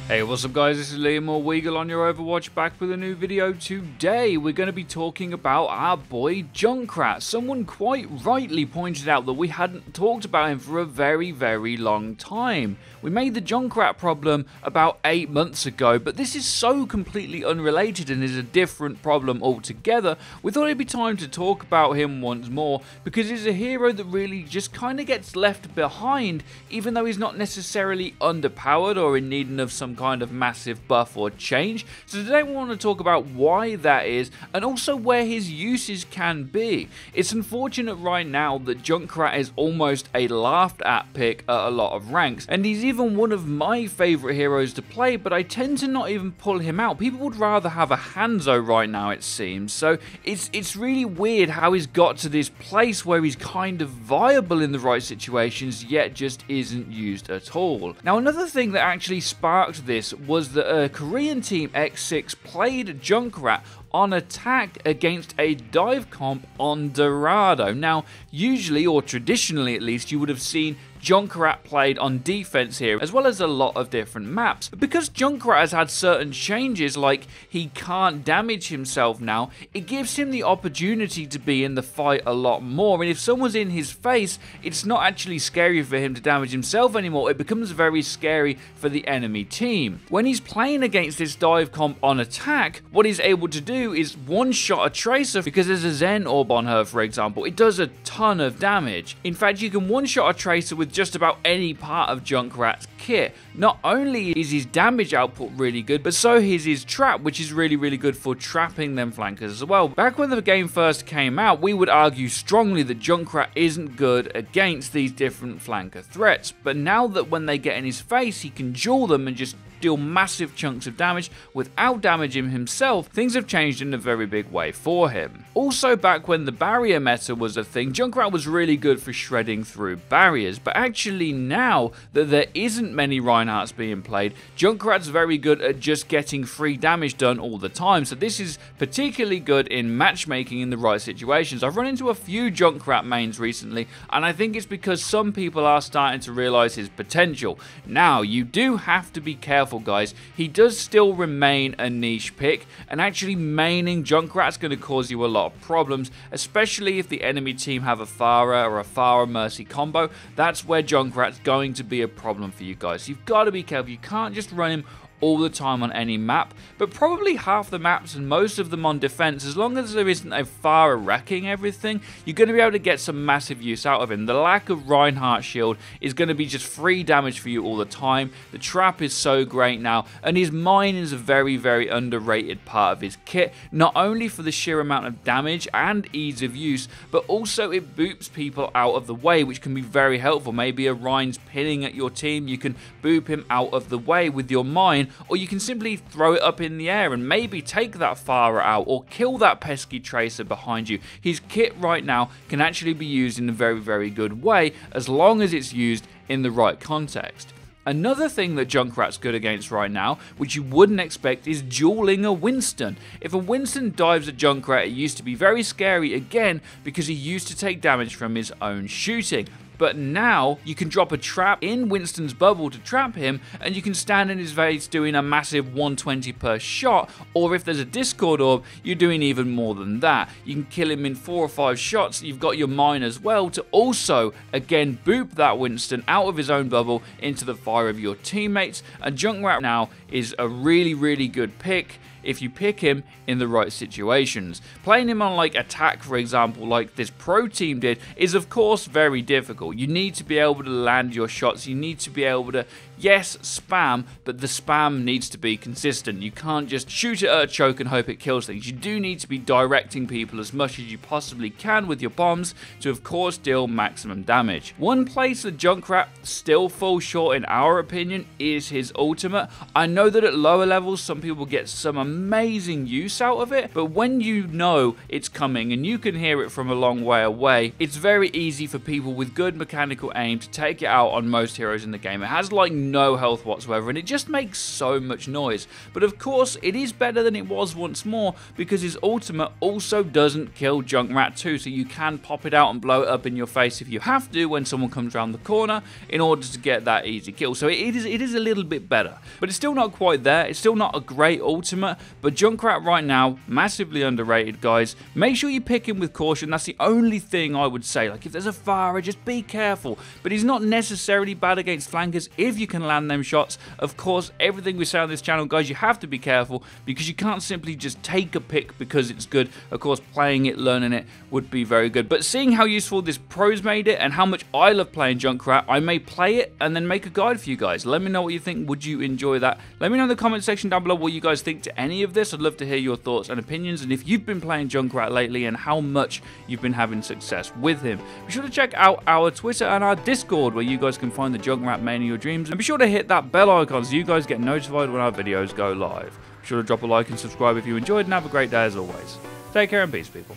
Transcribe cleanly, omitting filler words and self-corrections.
Hey, what's up guys, this is Liam or Weagle on your Overwatch, back with a new video. Today we're going to be talking about our boy Junkrat. Someone quite rightly pointed out that we hadn't talked about him for a very long time. We made the Junkrat problem about 8 months ago, but this is so completely unrelated and is a different problem altogether. We thought it'd be time to talk about him once more, because he's a hero that really just kind of gets left behind, even though he's not necessarily underpowered or in need of some kind of massive buff or change. So today we want to talk about why that is, and also where his uses can be. It's unfortunate right now that Junkrat is almost a laughed at pick at a lot of ranks, and he's even one of my favourite heroes to play, but I tend to not even pull him out. People would rather have a Hanzo right now, it seems. So it's really weird how he's got to this place where he's kind of viable in the right situations, yet just isn't used at all. Now, another thing that actually sparked this was that a Korean team, X6, played Junkrat on attack against a dive comp on Dorado. Now, usually, or traditionally at least, you would have seen Junkrat played on defense here, as well as a lot of different maps. But because Junkrat has had certain changes, like he can't damage himself now, it gives him the opportunity to be in the fight a lot more. And if someone's in his face, it's not actually scary for him to damage himself anymore. It becomes very scary for the enemy team. When he's playing against this dive comp on attack, what he's able to do is one-shot a Tracer, because there's a Zen Orb on her, for example. It does a ton of damage. In fact, you can one-shot a Tracer with just about any part of Junkrat's kit. Not only is his damage output really good, but so is his trap, which is really good for trapping them flankers as well. Back when the game first came out, we would argue strongly that Junkrat isn't good against these different flanker threats, but now that when they get in his face, he can duel them and just deal massive chunks of damage without damaging himself, things have changed in a very big way for him. Also, back when the barrier meta was a thing, Junkrat was really good for shredding through barriers, but actually now that there isn't many Reinhardts being played, Junkrat's very good at just getting free damage done all the time, so this is particularly good in matchmaking in the right situations. I've run into a few Junkrat mains recently, and I think it's because some people are starting to realise his potential. Now, you do have to be careful, guys. He does still remain a niche pick, and actually maining Junkrat's going to cause you a lot of problems, especially if the enemy team have a Pharah or a Pharah Mercy combo. That's where Junkrat's going to be a problem for you guys. You've got to be careful. You can't just run him all the time on any map, but probably half the maps and most of them on defense. As long as there isn't a Pharah wrecking everything, you're going to be able to get some massive use out of him. The lack of Reinhardt shield is going to be just free damage for you all the time. The trap is so great now, and his mine is a very underrated part of his kit, not only for the sheer amount of damage and ease of use, but also it boops people out of the way, which can be very helpful. Maybe a Rein's pinning at your team, you can boop him out of the way with your mine, or you can simply throw it up in the air and maybe take that Pharah out or kill that pesky Tracer behind you. His kit right now can actually be used in a very good way, as long as it's used in the right context. Another thing that Junkrat's good against right now, which you wouldn't expect, is dueling a Winston. If a Winston dives at Junkrat, it used to be very scary again, because he used to take damage from his own shooting. But now you can drop a trap in Winston's bubble to trap him, and you can stand in his face doing a massive 120 per shot, or if there's a Discord orb, you're doing even more than that. You can kill him in 4 or 5 shots. You've got your mine as well to also, again, boop that Winston out of his own bubble into the fire of your teammates, and Junkrat now is a really good pick if you pick him in the right situations. Playing him on like attack, for example, like this pro team did, is of course very difficult. You need to be able to land your shots. You need to be able to, yes, spam, but the spam needs to be consistent. You can't just shoot it at a choke and hope it kills things. You do need to be directing people as much as you possibly can with your bombs to, of course, deal maximum damage. One place that Junkrat still falls short in our opinion is his ultimate. I know that at lower levels some people get some amazing use out of it, but when you know it's coming and you can hear it from a long way away, it's very easy for people with good mechanical aim to take it out on most heroes in the game. It has like no health whatsoever, and it just makes so much noise. But of course, it is better than it was once more, because his ultimate also doesn't kill Junkrat too, so you can pop it out and blow it up in your face if you have to when someone comes around the corner in order to get that easy kill. So it is a little bit better, but it's still not quite there. It's still not a great ultimate, but Junkrat right now, massively underrated, guys. Make sure you pick him with caution. That's the only thing I would say. Like, if there's a Pharah, just be careful, but he's not necessarily bad against flankers if you can land them shots. Of course, everything we say on this channel, guys, you have to be careful, because you can't simply just take a pick because it's good. Of course, playing it, learning it would be very good, but seeing how useful this pro's made it and how much I love playing Junkrat, I may play it and then make a guide for you guys. Let me know what you think. Would you enjoy that? Let me know in the comment section down below what you guys think to any of this. I'd love to hear your thoughts and opinions, and if you've been playing Junkrat lately and how much you've been having success with him. Be sure to check out our Twitter and our Discord, where you guys can find the Junkrat main of your dreams, and be sure to hit that bell icon so you guys get notified when our videos go live. Be sure to drop a like and subscribe if you enjoyed, and have a great day as always. Take care and peace, people.